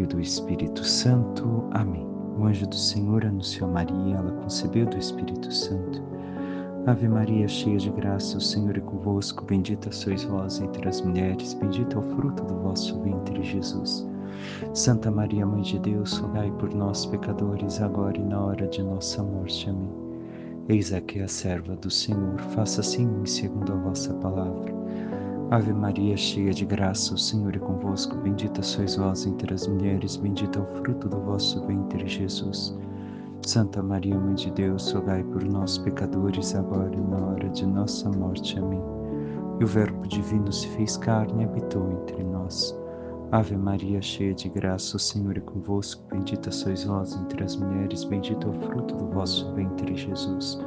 e do Espírito Santo. Amém. O anjo do Senhor anunciou a Maria, ela concebeu do Espírito Santo. Ave Maria, cheia de graça, o Senhor é convosco, bendita sois vós entre as mulheres, bendito é o fruto do vosso ventre, Jesus. Santa Maria, Mãe de Deus, rogai por nós, pecadores, agora e na hora de nossa morte. Amém. Eis aqui a serva do Senhor, faça-se em mim segundo a vossa palavra. Ave Maria, cheia de graça, o Senhor é convosco, bendita sois vós entre as mulheres, bendito é o fruto do vosso ventre, Jesus. Santa Maria, Mãe de Deus, rogai por nós, pecadores, agora e na hora de nossa morte. Amém. E o Verbo divino se fez carne e habitou entre nós. Ave Maria, cheia de graça, o Senhor é convosco, bendita sois vós entre as mulheres, bendito é o fruto do vosso ventre, Jesus.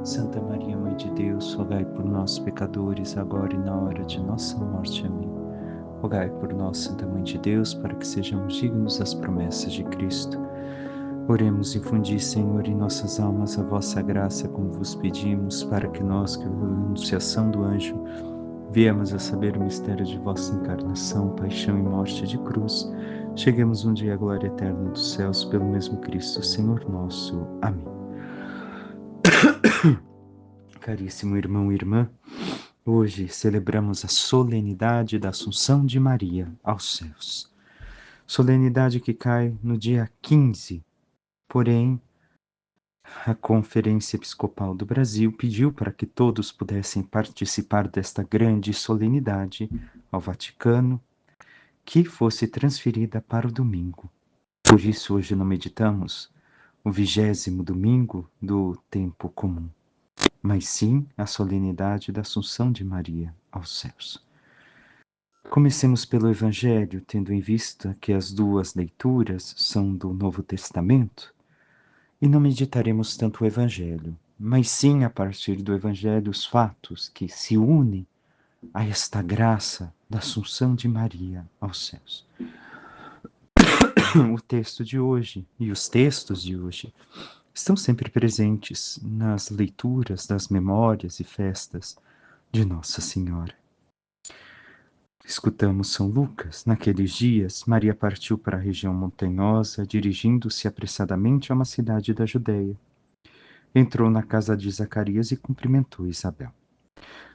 Santa Maria, Mãe de Deus, rogai por nós, pecadores, agora e na hora de nossa morte. Amém. Rogai por nós, Santa Mãe de Deus, para que sejamos dignos das promessas de Cristo. Oremos, infundi, Senhor, em nossas almas a vossa graça, como vos pedimos, para que nós, que pela anunciação do anjo, viemos a saber o mistério de vossa encarnação, paixão e morte de cruz, cheguemos um dia à glória eterna dos céus, pelo mesmo Cristo, Senhor nosso. Amém. Caríssimo irmão e irmã, hoje celebramos a solenidade da Assunção de Maria aos céus. Solenidade que cai no dia 15, porém, a Conferência Episcopal do Brasil pediu para que todos pudessem participar desta grande solenidade ao Vaticano, que fosse transferida para o domingo. Por isso, hoje não meditamos o 20º domingo do tempo comum, mas sim a solenidade da Assunção de Maria aos céus. Comecemos pelo Evangelho, tendo em vista que as duas leituras são do Novo Testamento, e não meditaremos tanto o Evangelho, mas sim a partir do Evangelho os fatos que se unem a esta graça da Assunção de Maria aos céus. O texto de hoje e os textos de hoje estão sempre presentes nas leituras das memórias e festas de Nossa Senhora. Escutamos São Lucas. Naqueles dias, Maria partiu para a região montanhosa, dirigindo-se apressadamente a uma cidade da Judéia. Entrou na casa de Zacarias e cumprimentou Isabel.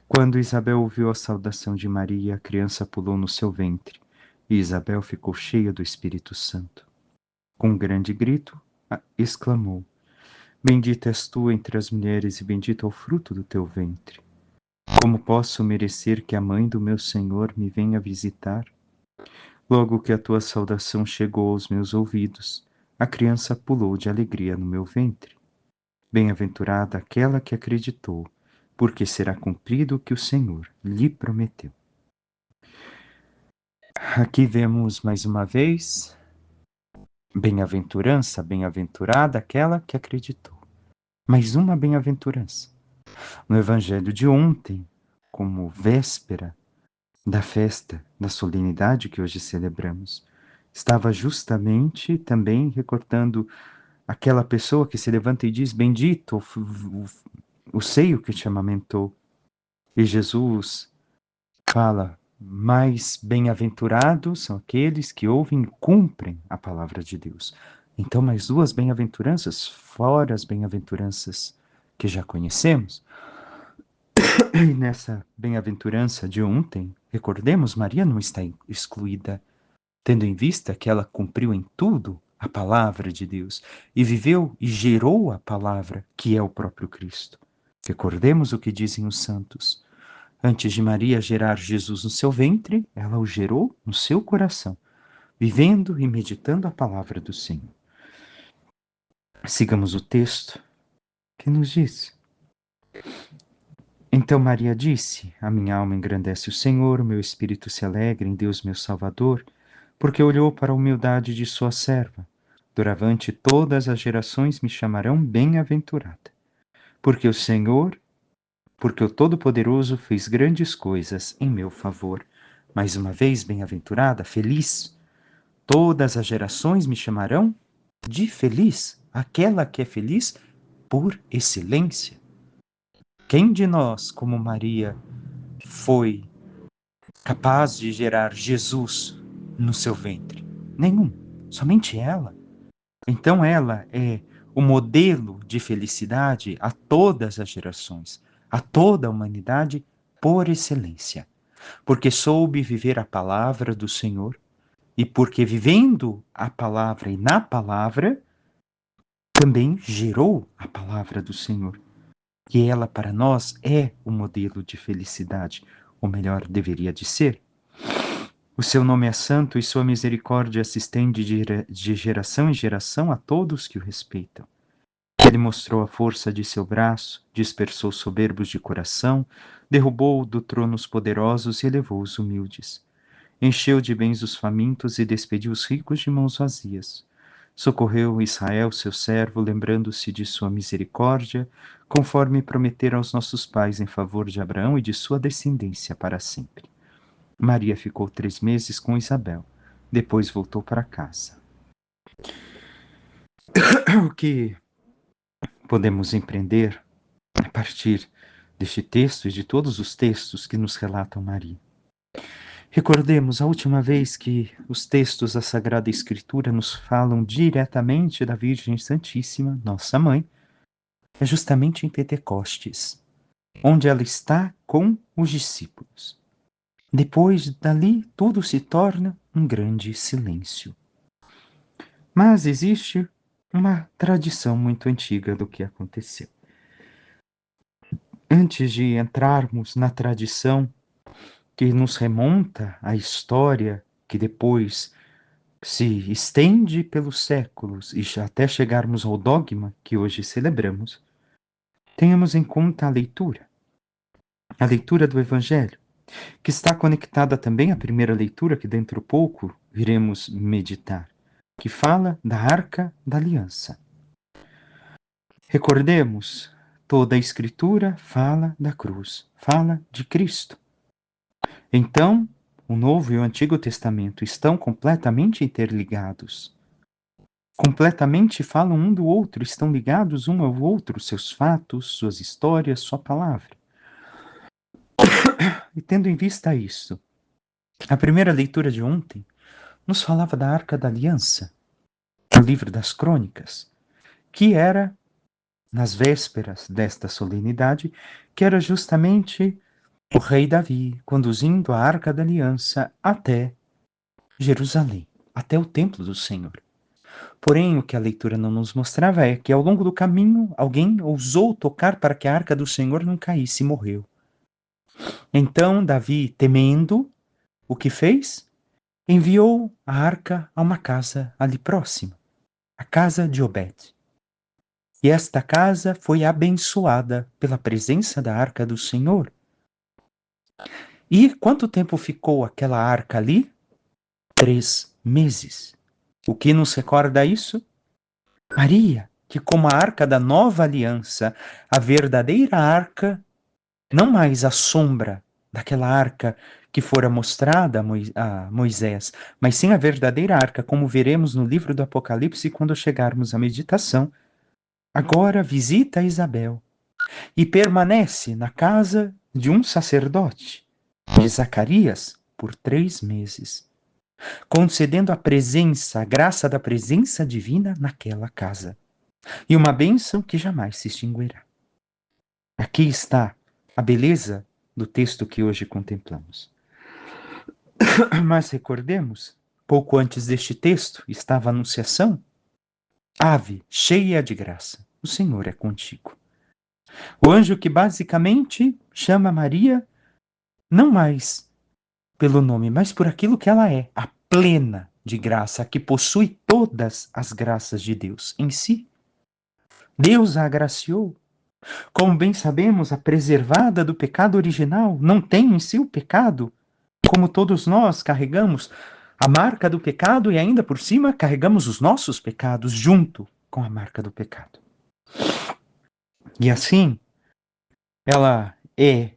Quando Isabel ouviu a saudação de Maria, a criança pulou no seu ventre, e Isabel ficou cheia do Espírito Santo. Com um grande grito, exclamou: Bendita és tu entre as mulheres, e bendito é o fruto do teu ventre. Como posso merecer que a mãe do meu Senhor me venha visitar? Logo que a tua saudação chegou aos meus ouvidos, a criança pulou de alegria no meu ventre. Bem-aventurada aquela que acreditou, porque será cumprido o que o Senhor lhe prometeu. Aqui vemos mais uma vez, bem-aventurança, bem-aventurada aquela que acreditou. Mais uma bem-aventurança. No Evangelho de ontem, como véspera da festa, da solenidade que hoje celebramos, estava justamente também recortando aquela pessoa que se levanta e diz: Bendito o seio que te amamentou. E Jesus fala: mais bem-aventurados são aqueles que ouvem e cumprem a palavra de Deus. Então, mais duas bem-aventuranças, fora as bem-aventuranças que já conhecemos. E nessa bem-aventurança de ontem, recordemos, Maria não está excluída, tendo em vista que ela cumpriu em tudo a palavra de Deus e viveu e gerou a palavra, que é o próprio Cristo. Recordemos o que dizem os santos. Antes de Maria gerar Jesus no seu ventre, ela o gerou no seu coração, vivendo e meditando a palavra do Senhor. Sigamos o texto que nos diz: Então Maria disse: A minha alma engrandece o Senhor, o meu espírito se alegra em Deus meu Salvador, porque olhou para a humildade de sua serva. Doravante todas as gerações me chamarão bem-aventurada. Porque o Todo-Poderoso fez grandes coisas em meu favor. Mais uma vez, bem-aventurada, feliz. Todas as gerações me chamarão de feliz, aquela que é feliz por excelência. Quem de nós, como Maria, foi capaz de gerar Jesus no seu ventre? Nenhum. somente ela. Então ela é o modelo de felicidade a todas as gerações, a toda a humanidade por excelência, porque soube viver a palavra do Senhor e porque vivendo a palavra e na palavra também gerou a palavra do Senhor, que ela para nós é o modelo de felicidade, ou melhor, deveria de ser. O seu nome é santo e sua misericórdia se estende de geração em geração a todos que o respeitam. Ele mostrou a força de seu braço, dispersou soberbos de coração, derrubou do trono os poderosos e elevou os humildes. Encheu de bens os famintos e despediu os ricos de mãos vazias. Socorreu Israel, seu servo, lembrando-se de sua misericórdia, conforme prometera aos nossos pais em favor de Abraão e de sua descendência para sempre. Maria ficou 3 meses com Isabel. Depois voltou para casa. O que podemos empreender a partir deste texto e de todos os textos que nos relatam Maria? Recordemos a última vez que os textos da Sagrada Escritura nos falam diretamente da Virgem Santíssima, nossa mãe, é justamente em Pentecostes, onde ela está com os discípulos. Depois dali, tudo se torna um grande silêncio. Mas existe uma tradição muito antiga do que aconteceu. Antes de entrarmos na tradição que nos remonta à história que depois se estende pelos séculos e até chegarmos ao dogma que hoje celebramos, tenhamos em conta a leitura do Evangelho, que está conectada também à primeira leitura que dentro de pouco iremos meditar, que fala da Arca da Aliança. Recordemos, toda a Escritura fala da cruz, fala de Cristo. Então, o Novo e o Antigo Testamento estão completamente interligados. Completamente falam um do outro, estão ligados um ao outro, seus fatos, suas histórias, sua palavra. E tendo em vista isso, a primeira leitura de ontem nos falava da Arca da Aliança, o livro das Crônicas, que era, nas vésperas desta solenidade, que era justamente o rei Davi conduzindo a Arca da Aliança até Jerusalém, até o templo do Senhor. Porém, o que a leitura não nos mostrava é que ao longo do caminho alguém ousou tocar para que a Arca do Senhor não caísse e morreu. Então Davi, temendo, o que fez? Enviou a arca a uma casa ali próxima, a casa de Obed. E esta casa foi abençoada pela presença da arca do Senhor. E quanto tempo ficou aquela arca ali? 3 meses. O que nos recorda isso? Maria, que como a arca da nova aliança, a verdadeira arca, não mais a sombra daquela arca que fora mostrada a Moisés, mas sim a verdadeira arca, como veremos no livro do Apocalipse quando chegarmos à meditação, agora visita Isabel e permanece na casa de um sacerdote, de Zacarias, por 3 meses, concedendo a presença, a graça da presença divina naquela casa. E uma bênção que jamais se extinguirá. Aqui está a beleza do texto que hoje contemplamos. Mas recordemos, pouco antes deste texto estava a anunciação: Ave, cheia de graça, o Senhor é contigo. O anjo que basicamente chama Maria não mais pelo nome, mas por aquilo que ela é, a plena de graça, a que possui todas as graças de Deus em si. Deus a agraciou. Como bem sabemos, a preservada do pecado original não tem em si o pecado, como todos nós carregamos a marca do pecado e ainda por cima carregamos os nossos pecados junto com a marca do pecado. E assim, ela é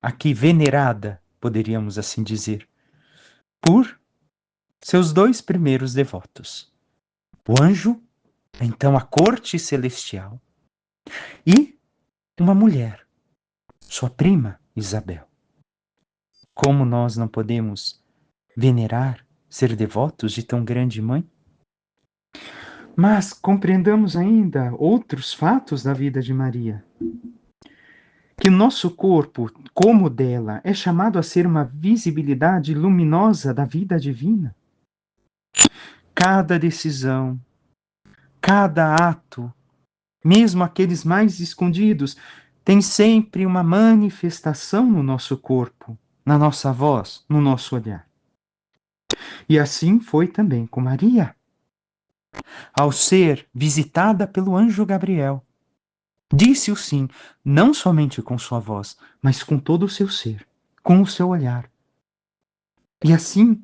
aqui venerada, poderíamos assim dizer, por seus 2 primeiros devotos. O anjo, então a corte celestial, e uma mulher, sua prima Isabel. Como nós não podemos venerar, ser devotos de tão grande mãe? Mas compreendamos ainda outros fatos da vida de Maria. Que nosso corpo, como o dela, é chamado a ser uma visibilidade luminosa da vida divina. Cada decisão, cada ato, mesmo aqueles mais escondidos, tem sempre uma manifestação no nosso corpo, na nossa voz, no nosso olhar. E assim foi também com Maria. Ao ser visitada pelo anjo Gabriel, disse o sim, não somente com sua voz, mas com todo o seu ser, com o seu olhar. E assim,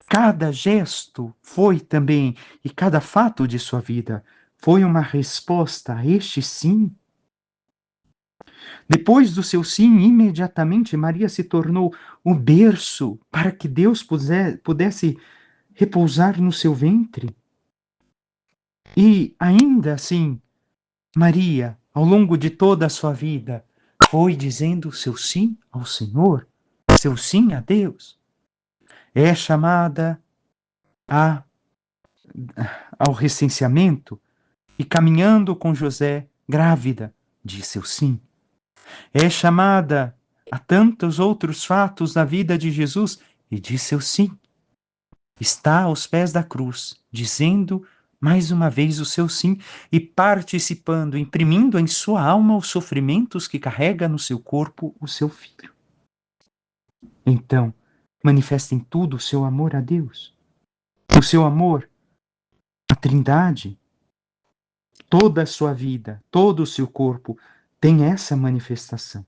cada gesto foi também, e cada fato de sua vida foi uma resposta a este sim. Depois do seu sim, imediatamente Maria se tornou o berço para que Deus pudesse repousar no seu ventre. E ainda assim, Maria, ao longo de toda a sua vida, foi dizendo seu sim ao Senhor, seu sim a Deus. É chamada a, ao recenseamento e caminhando com José, grávida, disse seu sim. É chamada a tantos outros fatos da vida de Jesus e disse seu sim. Está aos pés da cruz, dizendo mais uma vez o seu sim e participando, imprimindo em sua alma os sofrimentos que carrega no seu corpo o seu filho. Então, manifesta em tudo o seu amor a Deus, o seu amor à Trindade. Toda a sua vida, todo o seu corpo tem essa manifestação.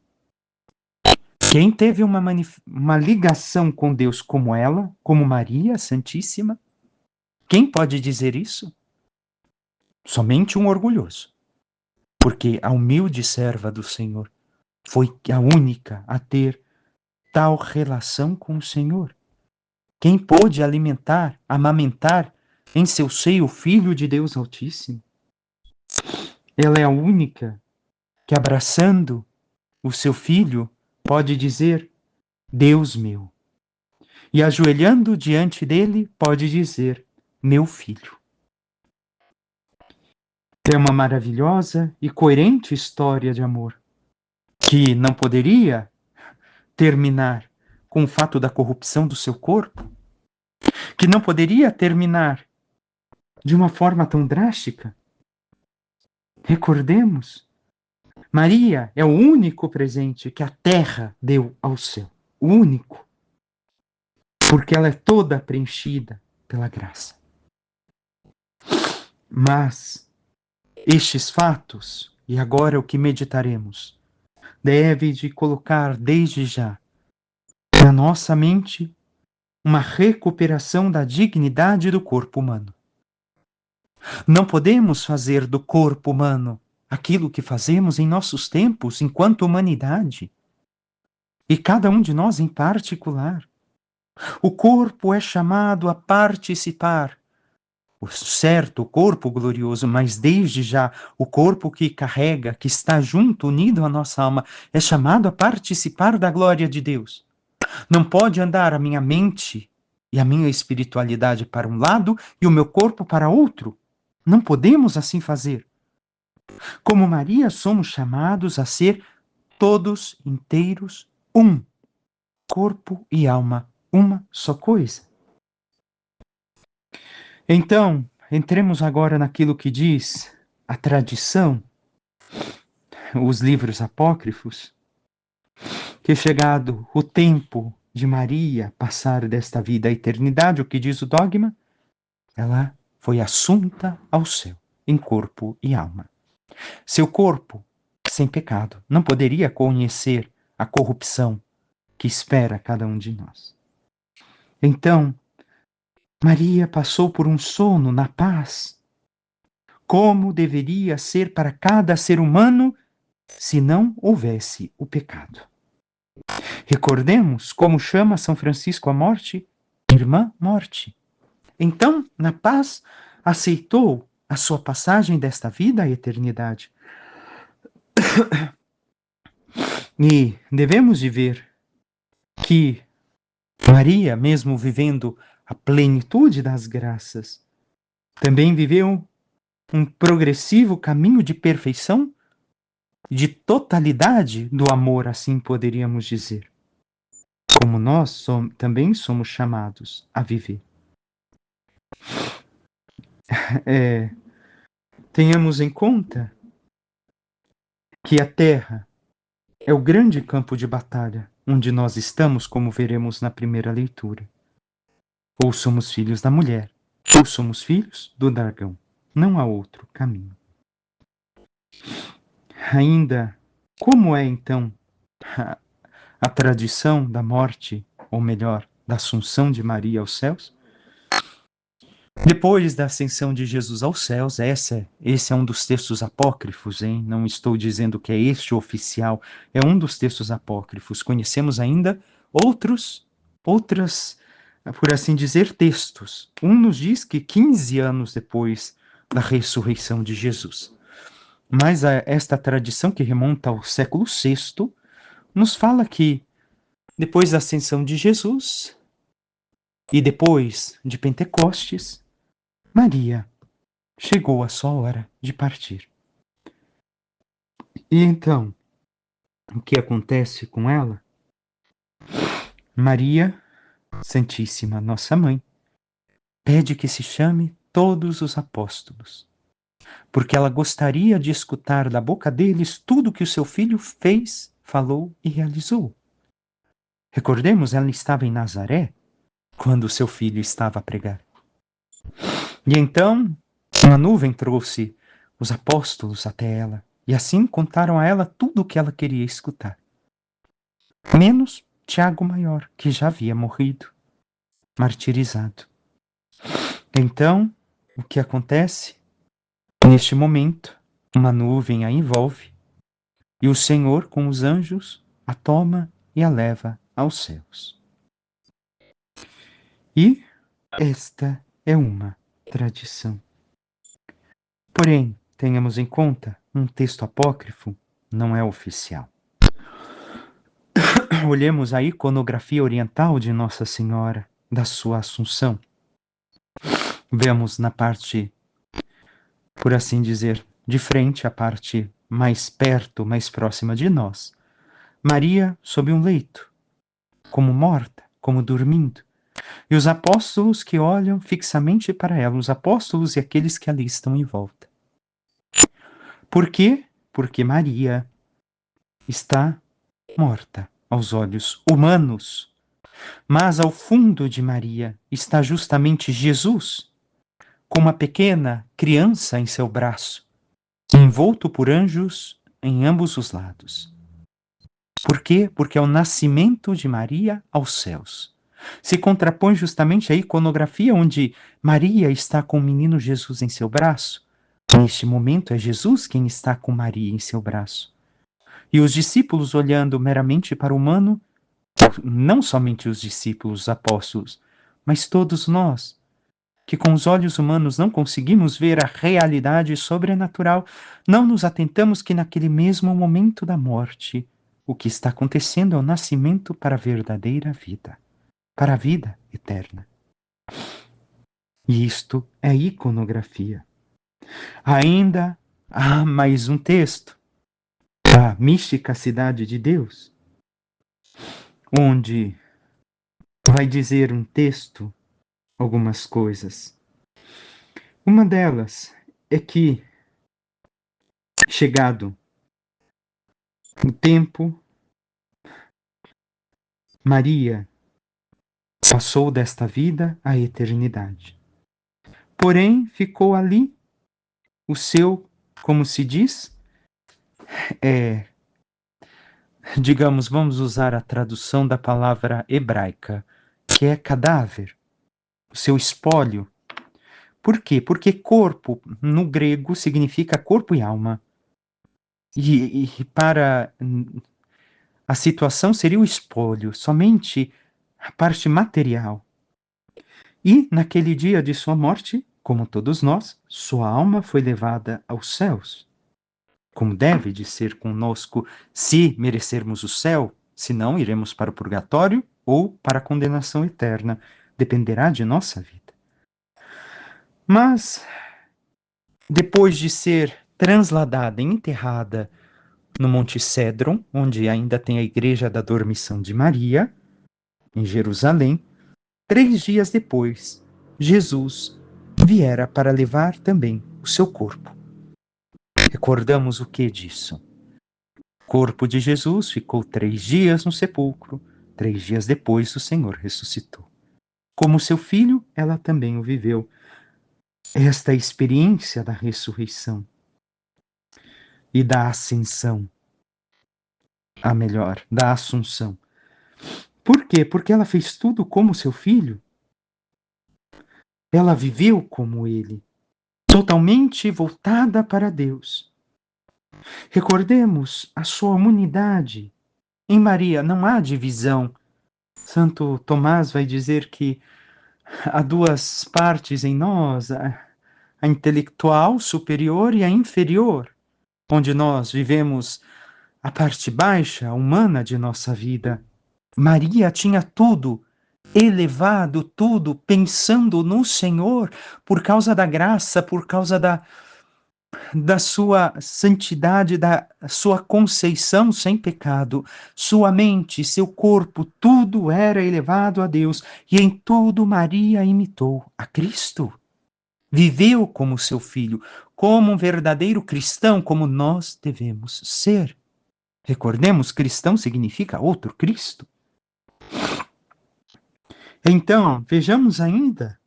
Quem teve uma ligação com Deus como ela, como Maria Santíssima, quem pode dizer isso? Somente um orgulhoso. Porque a humilde serva do Senhor foi a única a ter tal relação com o Senhor. Quem pôde alimentar, amamentar em seu seio o Filho de Deus Altíssimo? Ela é a única que, abraçando o seu filho, pode dizer: Deus meu. E ajoelhando diante dele, pode dizer: meu filho. É uma maravilhosa e coerente história de amor, que não poderia terminar com o fato da corrupção do seu corpo, que não poderia terminar de uma forma tão drástica. Recordemos, Maria é o único presente que a terra deu ao céu. O único. Porque ela é toda preenchida pela graça. Mas estes fatos, e agora o que meditaremos, deve de colocar desde já na nossa mente uma recuperação da dignidade do corpo humano. Não podemos fazer do corpo humano aquilo que fazemos em nossos tempos enquanto humanidade. E cada um de nós em particular. O corpo é chamado a participar. O certo, o corpo glorioso, mas desde já o corpo que carrega, que está junto, unido à nossa alma, é chamado a participar da glória de Deus. Não pode andar a minha mente e a minha espiritualidade para um lado e o meu corpo para outro. Não podemos assim fazer. Como Maria, somos chamados a ser todos inteiros um, corpo e alma, uma só coisa. Então, entremos agora naquilo que diz a tradição, os livros apócrifos, que chegado o tempo de Maria passar desta vida à eternidade, o que diz o dogma? Ela foi assunta ao céu, em corpo e alma. Seu corpo, sem pecado, não poderia conhecer a corrupção que espera cada um de nós. Então, Maria passou por um sono na paz, como deveria ser para cada ser humano se não houvesse o pecado. Recordemos como chama São Francisco a morte? Irmã morte. Então, na paz, aceitou a sua passagem desta vida à eternidade. E devemos de ver que Maria, mesmo vivendo a plenitude das graças, Também viveu um progressivo caminho de perfeição, de totalidade do amor, assim poderíamos dizer, como nós também somos chamados a viver. Tenhamos em conta que a Terra é o grande campo de batalha onde nós estamos, como veremos na primeira leitura. Ou somos filhos da mulher, ou somos filhos do dragão. Não há outro caminho. Ainda, como é então a tradição da morte, ou melhor, da assunção de Maria aos céus? Depois da ascensão de Jesus aos céus, esse é um dos textos apócrifos, hein? Não estou dizendo que é este o oficial, é um dos textos apócrifos. Conhecemos ainda outras, por assim dizer, textos. Um nos diz que 15 anos depois da ressurreição de Jesus. Mas esta tradição, que remonta ao século VI, nos fala que depois da ascensão de Jesus e depois de Pentecostes, Maria chegou a sua hora de partir. E então, o que acontece com ela? Maria Santíssima, nossa mãe, pede que se chame todos os apóstolos, porque ela gostaria de escutar da boca deles tudo que o seu filho fez, falou e realizou. Recordemos, ela estava em Nazaré quando o seu filho estava a pregar. E então, uma nuvem trouxe os apóstolos até ela, e assim contaram a ela tudo o que ela queria escutar. Menos Tiago Maior, que já havia morrido, martirizado. Então, o que acontece? Neste momento, uma nuvem a envolve, e o Senhor, com os anjos, a toma e a leva aos céus. E esta é uma tradição. Porém, tenhamos em conta, um texto apócrifo não é oficial. Olhemos a iconografia oriental de Nossa Senhora, da sua Assunção. Vemos na parte, por assim dizer, de frente, a parte mais perto, mais próxima de nós, Maria sob um leito, como morta, como dormindo, e os apóstolos que olham fixamente para ela, os apóstolos e aqueles que ali estão em volta. Por quê? Porque Maria está morta aos olhos humanos, mas ao fundo de Maria está justamente Jesus, com uma pequena criança em seu braço, envolto por anjos em ambos os lados. Por quê? Porque é o nascimento de Maria aos céus. Se contrapõe justamente à iconografia onde Maria está com o menino Jesus em seu braço. Neste momento é Jesus quem está com Maria em seu braço. E os discípulos olhando meramente para o humano, não somente os discípulos, os apóstolos, mas todos nós, que com os olhos humanos não conseguimos ver a realidade sobrenatural, não nos atentamos que naquele mesmo momento da morte, o que está acontecendo é o nascimento para a verdadeira vida, para a vida eterna. E isto é iconografia. Ainda há mais um texto, a mística Cidade de Deus, onde vai dizer um texto algumas coisas. Uma delas é que, chegado o tempo, Maria passou desta vida à eternidade. Porém, ficou ali o seu, como se diz, digamos, vamos usar a tradução da palavra hebraica, que é cadáver, o seu espólio. Por quê? Porque corpo, no grego, significa corpo e alma. E para a situação seria o espólio, somente a parte material. E, naquele dia de sua morte, como todos nós, sua alma foi levada aos céus, como deve de ser conosco, se merecermos o céu, se não, iremos para o purgatório ou para a condenação eterna, dependerá de nossa vida. Mas, depois de ser transladada e enterrada no Monte Cédron, onde ainda tem a Igreja da Dormição de Maria, em Jerusalém, 3 dias depois, Jesus viera para levar também o seu corpo. Recordamos o que disso? O corpo de Jesus ficou 3 dias no sepulcro. 3 dias depois, o Senhor ressuscitou. Como seu filho, ela também o viveu. Esta experiência da ressurreição e da ascensão, da assunção. Por quê? Porque ela fez tudo como seu filho. Ela viveu como ele, totalmente voltada para Deus. Recordemos a sua humanidade. Em Maria não há divisão. Santo Tomás vai dizer que há duas partes em nós, a intelectual superior e a inferior, onde nós vivemos a parte baixa, humana de nossa vida. Maria tinha tudo, elevado tudo, pensando no Senhor, por causa da graça, por causa da sua santidade, da sua conceição sem pecado. Sua mente, seu corpo, tudo era elevado a Deus, e em tudo Maria imitou a Cristo. Viveu como seu filho, como um verdadeiro cristão, como nós devemos ser. Recordemos, cristão significa outro Cristo. Então, vejamos ainda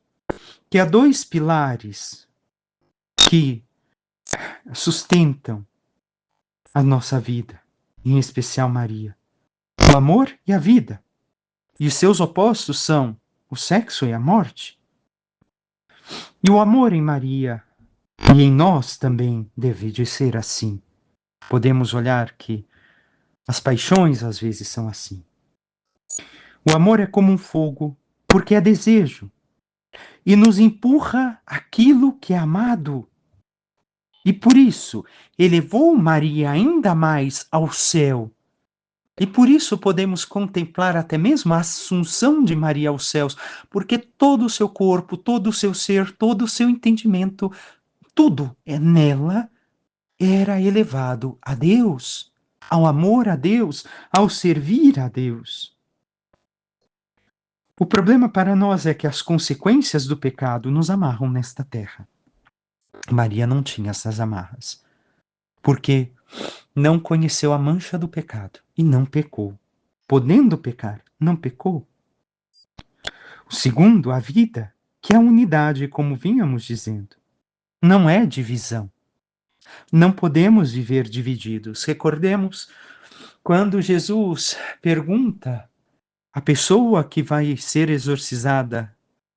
que há dois pilares que sustentam a nossa vida, em especial Maria: o amor e a vida. E os seus opostos são o sexo e a morte. E o amor em Maria e em nós também deve de ser assim. Podemos olhar que as paixões às vezes são assim. O amor é como um fogo, porque é desejo, e nos empurra aquilo que é amado. E por isso, elevou Maria ainda mais ao céu. E por isso podemos contemplar até mesmo a assunção de Maria aos céus, porque todo o seu corpo, todo o seu ser, todo o seu entendimento, tudo é nela era elevado a Deus, ao amor a Deus, ao servir a Deus. O problema para nós é que as consequências do pecado nos amarram nesta terra. Maria não tinha essas amarras, porque não conheceu a mancha do pecado e não pecou. Podendo pecar, não pecou. O segundo, a vida, que é a unidade, como vínhamos dizendo. Não é divisão. Não podemos viver divididos. Recordemos quando Jesus pergunta à pessoa que vai ser exorcizada,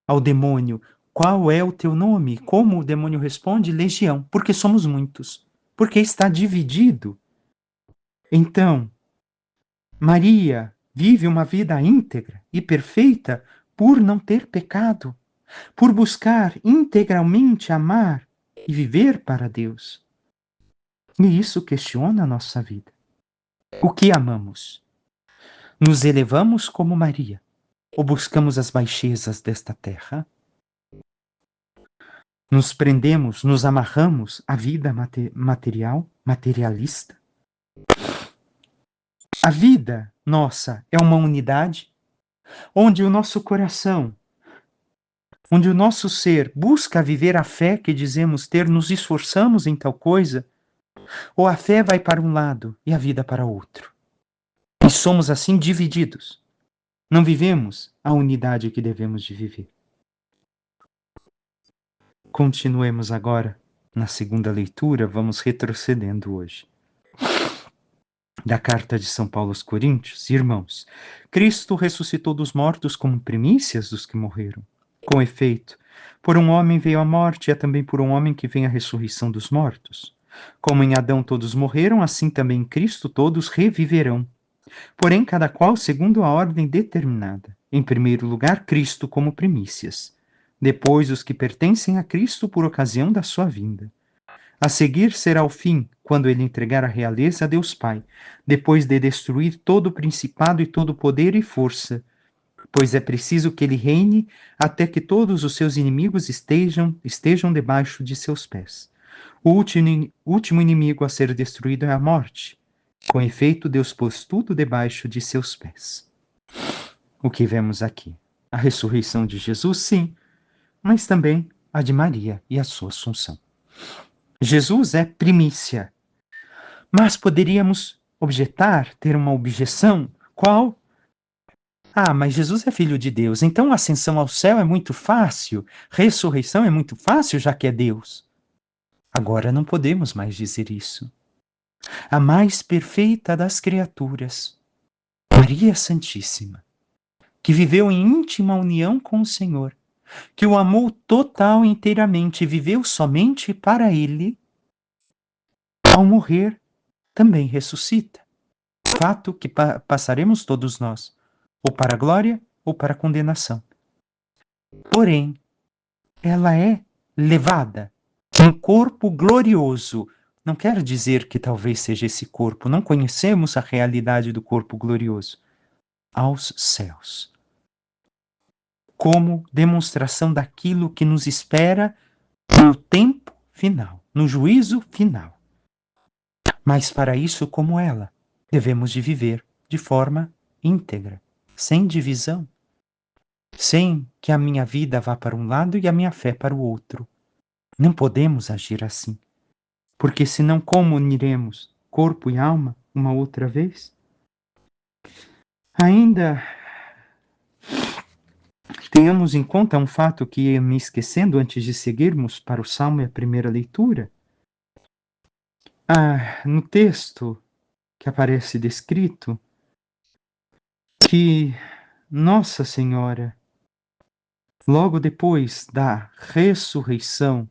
ao demônio: qual é o teu nome? Como o demônio responde? Legião, porque somos muitos, porque está dividido. Então, Maria vive uma vida íntegra e perfeita por não ter pecado, por buscar integralmente amar e viver para Deus. E isso questiona a nossa vida. O que amamos? Nos elevamos como Maria ou buscamos as baixezas desta terra? Nos prendemos, nos amarramos à vida material, materialista? A vida nossa é uma unidade onde o nosso coração, onde o nosso ser busca viver a fé que dizemos ter, nos esforçamos em tal coisa, ou a fé vai para um lado e a vida para outro. E somos assim divididos. Não vivemos a unidade que devemos de viver. Continuemos agora na segunda leitura, vamos retrocedendo hoje. Da carta de São Paulo aos Coríntios: irmãos, Cristo ressuscitou dos mortos como primícias dos que morreram. Com efeito, por um homem veio a morte, e é também por um homem que vem a ressurreição dos mortos. Como em Adão todos morreram, assim também em Cristo todos reviverão. Porém, cada qual segundo a ordem determinada. Em primeiro lugar, Cristo como primícias. Depois, os que pertencem a Cristo por ocasião da sua vinda. A seguir será o fim, quando ele entregar a realeza a Deus Pai, depois de destruir todo o principado e todo o poder e força, pois é preciso que ele reine até que todos os seus inimigos estejam debaixo de seus pés. O último inimigo a ser destruído é a morte. Com efeito, Deus pôs tudo debaixo de seus pés. O que vemos aqui? A ressurreição de Jesus, sim, mas também a de Maria e a sua assunção. Jesus é primícia, mas poderíamos objetar, ter uma objeção, qual? Ah, mas Jesus é filho de Deus, então a ascensão ao céu é muito fácil, ressurreição é muito fácil, já que é Deus. Agora não podemos mais dizer isso. A mais perfeita das criaturas, Maria Santíssima, que viveu em íntima união com o Senhor, que o amou total e inteiramente e viveu somente para Ele, ao morrer, também ressuscita. Fato que passaremos todos nós, ou para a glória ou para a condenação. Porém, ela é levada um corpo glorioso. Não quer dizer que talvez seja esse corpo, não conhecemos a realidade do corpo glorioso. Aos céus. Como demonstração daquilo que nos espera no tempo final, no juízo final. Mas para isso, como ela, devemos de viver de forma íntegra, sem divisão, sem que a minha vida vá para um lado e a minha fé para o outro. Não podemos agir assim, porque senão como uniremos corpo e alma uma outra vez? Ainda tenhamos em conta um fato que ia me esquecendo antes de seguirmos para o Salmo e a primeira leitura. No texto que aparece descrito, que Nossa Senhora, logo depois da ressurreição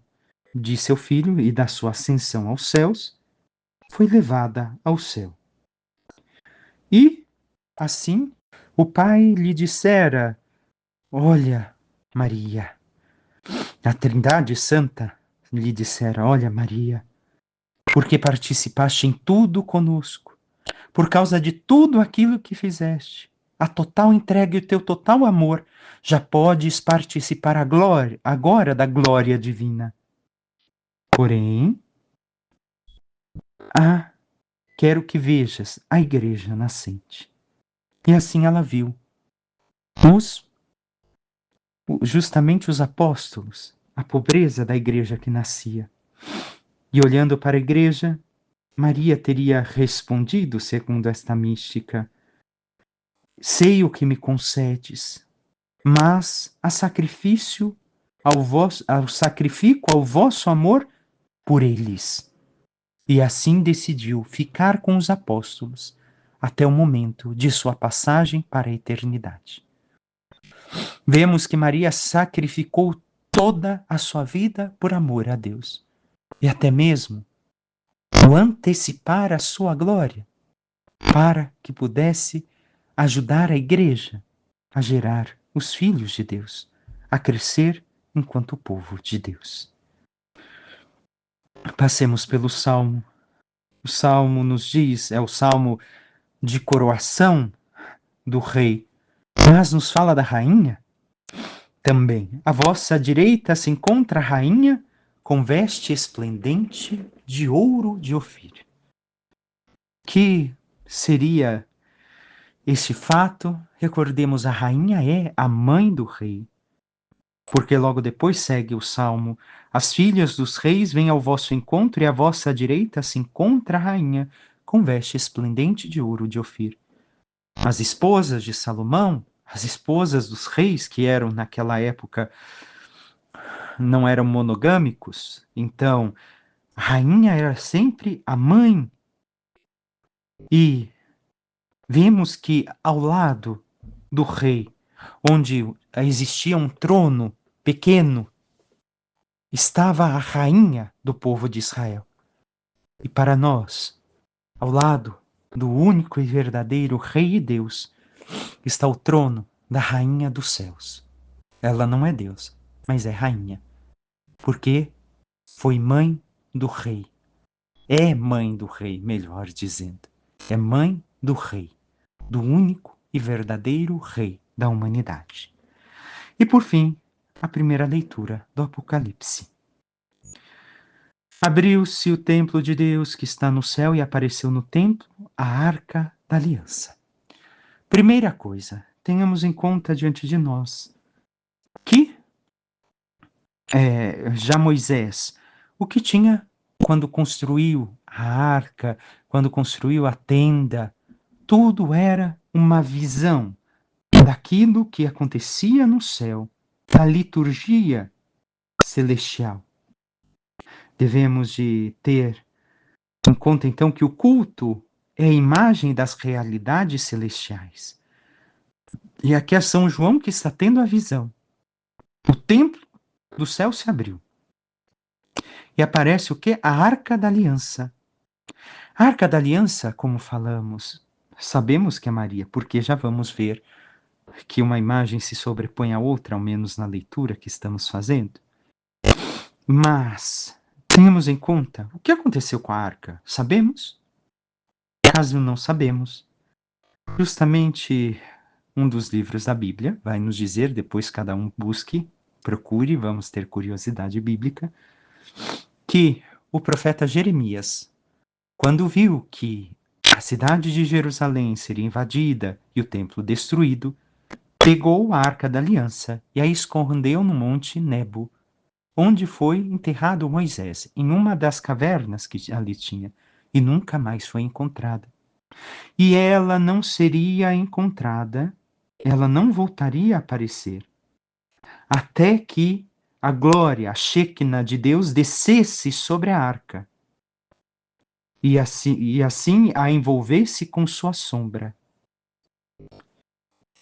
de seu filho e da sua ascensão aos céus, foi levada ao céu. E, assim, o Pai lhe dissera: Olha, Maria, a Trindade Santa lhe dissera: Olha, Maria, porque participaste em tudo conosco, por causa de tudo aquilo que fizeste, a total entrega e o teu total amor, já podes participar agora da glória divina. Porém, quero que vejas a igreja nascente. E assim ela viu justamente os apóstolos, a pobreza da igreja que nascia. E olhando para a igreja, Maria teria respondido, segundo esta mística: sei o que me concedes, mas sacrifico ao vosso amor por eles. E assim decidiu ficar com os apóstolos até o momento de sua passagem para a eternidade. Vemos que Maria sacrificou toda a sua vida por amor a Deus. E até mesmo o antecipar a sua glória, para que pudesse ajudar a igreja a gerar os filhos de Deus, a crescer enquanto povo de Deus. Passemos pelo Salmo. O Salmo nos diz, é o Salmo de coroação do rei, mas nos fala da rainha também. À vossa direita se encontra a rainha com veste esplendente de ouro de Ofir. Que seria este fato? Recordemos, a rainha é a mãe do rei. Porque logo depois segue o Salmo: as filhas dos reis vêm ao vosso encontro e à vossa direita se encontra a rainha com veste esplendente de ouro de Ofir. As esposas de Salomão, as esposas dos reis, que eram naquela época, não eram monogâmicos, então a rainha era sempre a mãe. E vemos que ao lado do rei, onde existia um trono pequeno, estava a rainha do povo de Israel. E para nós, ao lado do único e verdadeiro Rei e Deus, está o trono da Rainha dos céus. Ela não é Deus, mas é rainha, porque foi mãe do rei. É mãe do rei, melhor dizendo. É mãe do rei, do único e verdadeiro Rei, da humanidade. E por fim, a primeira leitura do Apocalipse. Abriu-se o templo de Deus que está no céu e apareceu no templo a Arca da Aliança. Primeira coisa, tenhamos em conta diante de nós que já Moisés, o que tinha quando construiu a arca, quando construiu a tenda, tudo era uma visão daquilo que acontecia no céu, da liturgia celestial. Devemos de ter em conta então que o culto é a imagem das realidades celestiais. E aqui é São João que está tendo a visão. O templo do céu se abriu. E aparece o quê? A Arca da Aliança. A Arca da Aliança, como falamos, sabemos que é Maria, porque já vamos ver que uma imagem se sobrepõe à outra, ao menos na leitura que estamos fazendo. Mas tenhamos em conta o que aconteceu com a arca. Sabemos? Caso não sabemos, justamente um dos livros da Bíblia vai nos dizer, depois cada um busque, procure, vamos ter curiosidade bíblica, que o profeta Jeremias, quando viu que a cidade de Jerusalém seria invadida e o templo destruído, pegou a Arca da Aliança e a escondeu no monte Nebo, onde foi enterrado Moisés, em uma das cavernas que ali tinha, e nunca mais foi encontrada. E ela não seria encontrada, ela não voltaria a aparecer, até que a glória, a Shekinah de Deus descesse sobre a arca, e assim a envolvesse com sua sombra.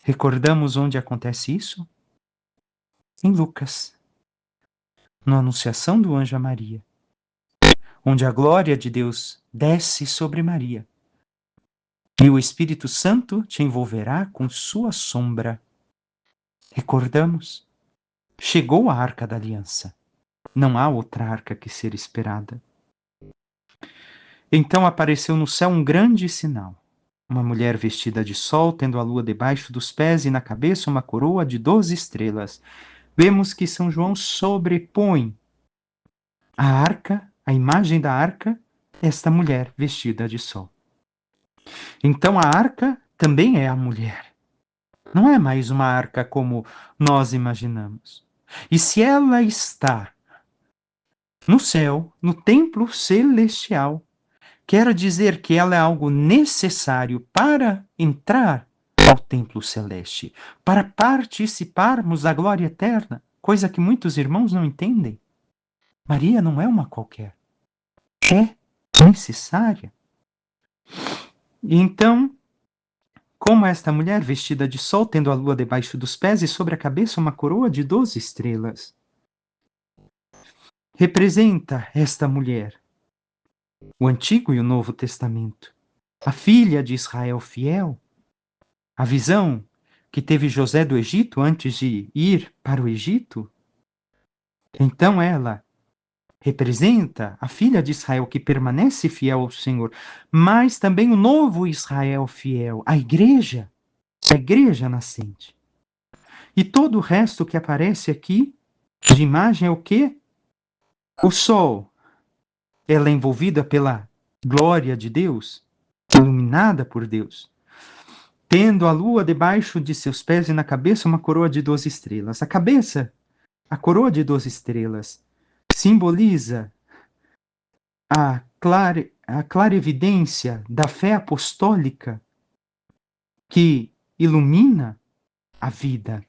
Recordamos onde acontece isso? Em Lucas, na Anunciação do anjo a Maria, onde a glória de Deus desce sobre Maria. E o Espírito Santo te envolverá com sua sombra. Recordamos? Chegou a Arca da Aliança. Não há outra arca que ser esperada. Então apareceu no céu um grande sinal. Uma mulher vestida de sol, tendo a lua debaixo dos pés e na cabeça uma coroa de 12 estrelas. Vemos que São João sobrepõe a arca, a imagem da arca, esta mulher vestida de sol. Então a arca também é a mulher. Não é mais uma arca como nós imaginamos. E se ela está no céu, no templo celestial, quer dizer que ela é algo necessário para entrar ao templo celeste, para participarmos da glória eterna, coisa que muitos irmãos não entendem. Maria não é uma qualquer. É necessária. E então, como esta mulher vestida de sol, tendo a lua debaixo dos pés e sobre a cabeça uma coroa de 12 estrelas, representa esta mulher o Antigo e o Novo Testamento, a filha de Israel fiel, a visão que teve José do Egito antes de ir para o Egito. Então ela representa a filha de Israel que permanece fiel ao Senhor, mas também o novo Israel fiel, a igreja nascente. E todo o resto que aparece aqui de imagem é o quê? O sol. Ela é envolvida pela glória de Deus, iluminada por Deus, tendo a lua debaixo de seus pés e na cabeça uma coroa de 12 estrelas. A cabeça, a coroa de 12 estrelas, simboliza a clara evidência da fé apostólica que ilumina a vida.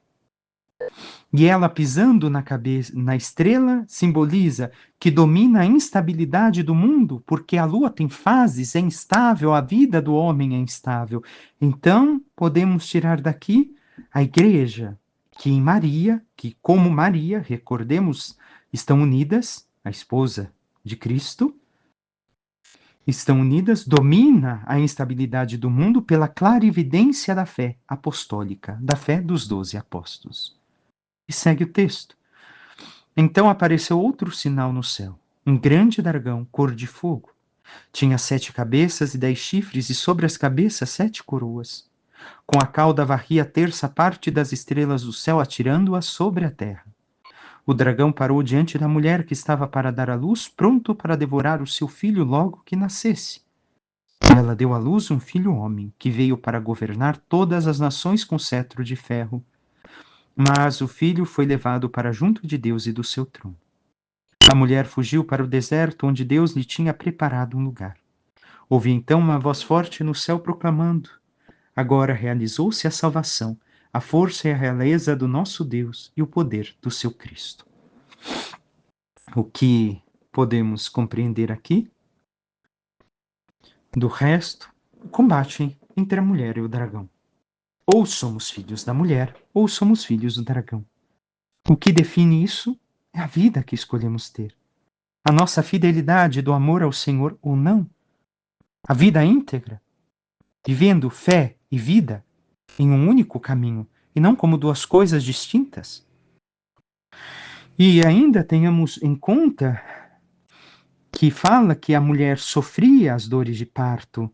E ela pisando na cabeça, na estrela, simboliza que domina a instabilidade do mundo, porque a lua tem fases, é instável, a vida do homem é instável. Então, podemos tirar daqui a igreja, que em Maria, que como Maria, recordemos, estão unidas, a esposa de Cristo, estão unidas, domina a instabilidade do mundo pela clara evidência da fé apostólica, da fé dos 12 apóstolos. E segue o texto. Então apareceu outro sinal no céu, um grande dragão, cor de fogo. Tinha 7 cabeças e 10 chifres, e sobre as cabeças 7 coroas. Com a cauda varria a terça parte das estrelas do céu, atirando-as sobre a terra. O dragão parou diante da mulher que estava para dar à luz, pronto para devorar o seu filho logo que nascesse. Ela deu à luz um filho homem, que veio para governar todas as nações com cetro de ferro. Mas o filho foi levado para junto de Deus e do seu trono. A mulher fugiu para o deserto, onde Deus lhe tinha preparado um lugar. Ouvi então uma voz forte no céu proclamando: agora realizou-se a salvação, a força e a realeza do nosso Deus e o poder do seu Cristo. O que podemos compreender aqui? Do resto, o combate entre a mulher e o dragão. Ou somos filhos da mulher, ou somos filhos do dragão. O que define isso é a vida que escolhemos ter. A nossa fidelidade do amor ao Senhor ou não. A vida íntegra, vivendo fé e vida em um único caminho, e não como duas coisas distintas. E ainda tenhamos em conta que fala que a mulher sofria as dores de parto.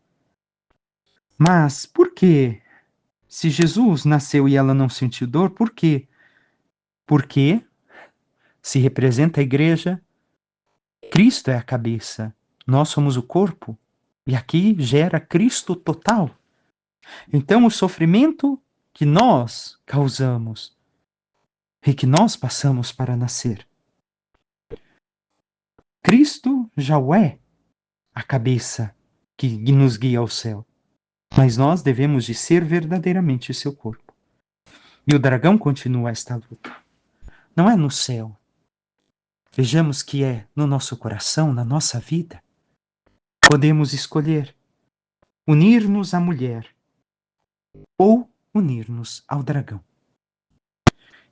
Mas por quê? Se Jesus nasceu e ela não sentiu dor, por quê? Porque se representa a igreja, Cristo é a cabeça, nós somos o corpo, e aqui gera Cristo total. Então o sofrimento que nós causamos e que nós passamos para nascer, Cristo já o é a cabeça que nos guia ao céu, mas nós devemos de ser verdadeiramente seu corpo. E o dragão continua esta luta. Não é no céu. Vejamos que é no nosso coração, na nossa vida. Podemos escolher unir-nos à mulher ou unir-nos ao dragão.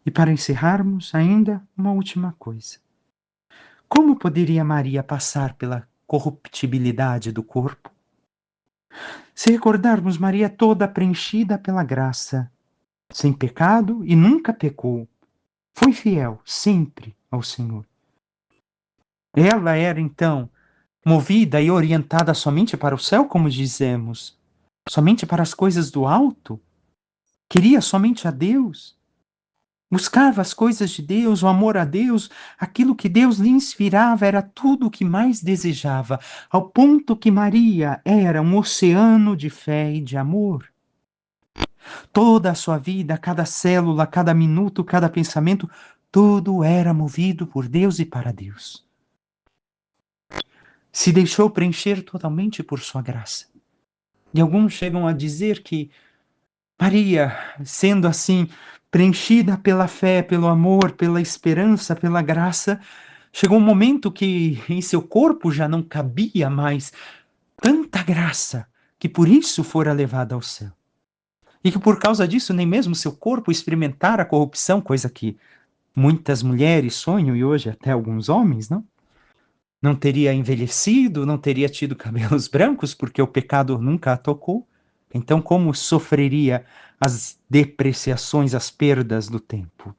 E para encerrarmos, ainda uma última coisa. Como poderia Maria passar pela corruptibilidade do corpo? Se recordarmos, Maria toda preenchida pela graça, sem pecado e nunca pecou, foi fiel sempre ao Senhor. Ela era, então, movida e orientada somente para o céu, como dizemos, somente para as coisas do alto? Queria somente a Deus? Buscava as coisas de Deus, o amor a Deus, aquilo que Deus lhe inspirava era tudo o que mais desejava, ao ponto que Maria era um oceano de fé e de amor. Toda a sua vida, cada célula, cada minuto, cada pensamento, tudo era movido por Deus e para Deus. Se deixou preencher totalmente por sua graça. E alguns chegam a dizer que Maria, sendo assim preenchida pela fé, pelo amor, pela esperança, pela graça, chegou um momento que em seu corpo já não cabia mais tanta graça, que por isso fora levada ao céu. E que por causa disso nem mesmo seu corpo experimentara a corrupção, coisa que muitas mulheres sonham e hoje até alguns homens, não? Não teria envelhecido, não teria tido cabelos brancos, porque o pecado nunca a tocou. Então, como sofreria as depreciações, as perdas do tempo?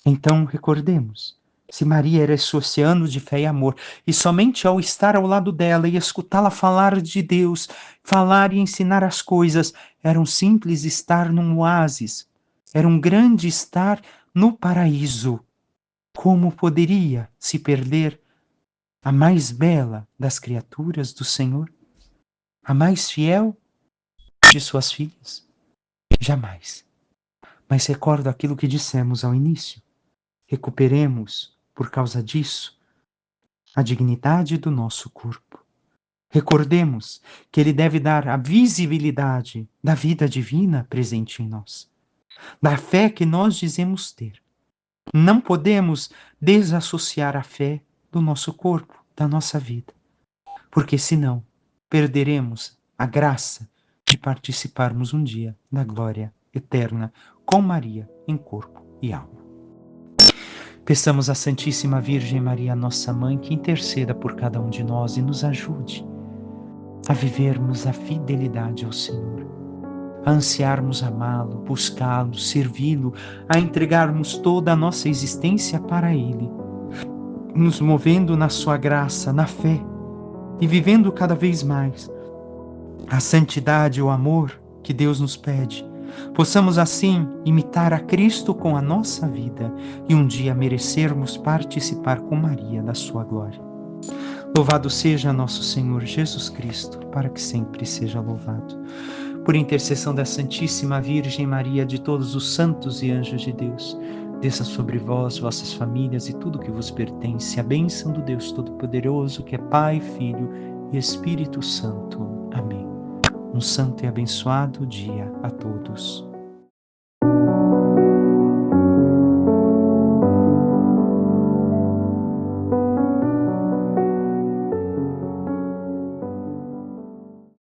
Então, recordemos, se Maria era esse oceano de fé e amor, e somente ao estar ao lado dela e escutá-la falar de Deus, falar e ensinar as coisas, era um simples estar num oásis, era um grande estar no paraíso. Como poderia se perder a mais bela das criaturas do Senhor? A mais fiel de suas filhas? Jamais. Mas recordo aquilo que dissemos ao início. Recuperemos, por causa disso, a dignidade do nosso corpo. Recordemos que ele deve dar a visibilidade da vida divina presente em nós, da fé que nós dizemos ter. Não podemos desassociar a fé do nosso corpo, da nossa vida, porque senão perderemos a graça de participarmos um dia da glória eterna com Maria em corpo e alma. Peçamos à Santíssima Virgem Maria, nossa Mãe, que interceda por cada um de nós e nos ajude a vivermos a fidelidade ao Senhor, a ansiarmos amá-lo, buscá-lo, servi-lo, a entregarmos toda a nossa existência para Ele, nos movendo na sua graça, na fé, e vivendo cada vez mais a santidade, o amor que Deus nos pede. Possamos assim imitar a Cristo com a nossa vida e um dia merecermos participar com Maria da sua glória. Louvado seja nosso Senhor Jesus Cristo, para que sempre seja louvado. Por intercessão da Santíssima Virgem Maria, de todos os santos e anjos de Deus, desça sobre vós, vossas famílias e tudo que vos pertence, a bênção do Deus Todo-Poderoso, que é Pai, Filho e Espírito Santo. Amém. Um santo e abençoado dia a todos.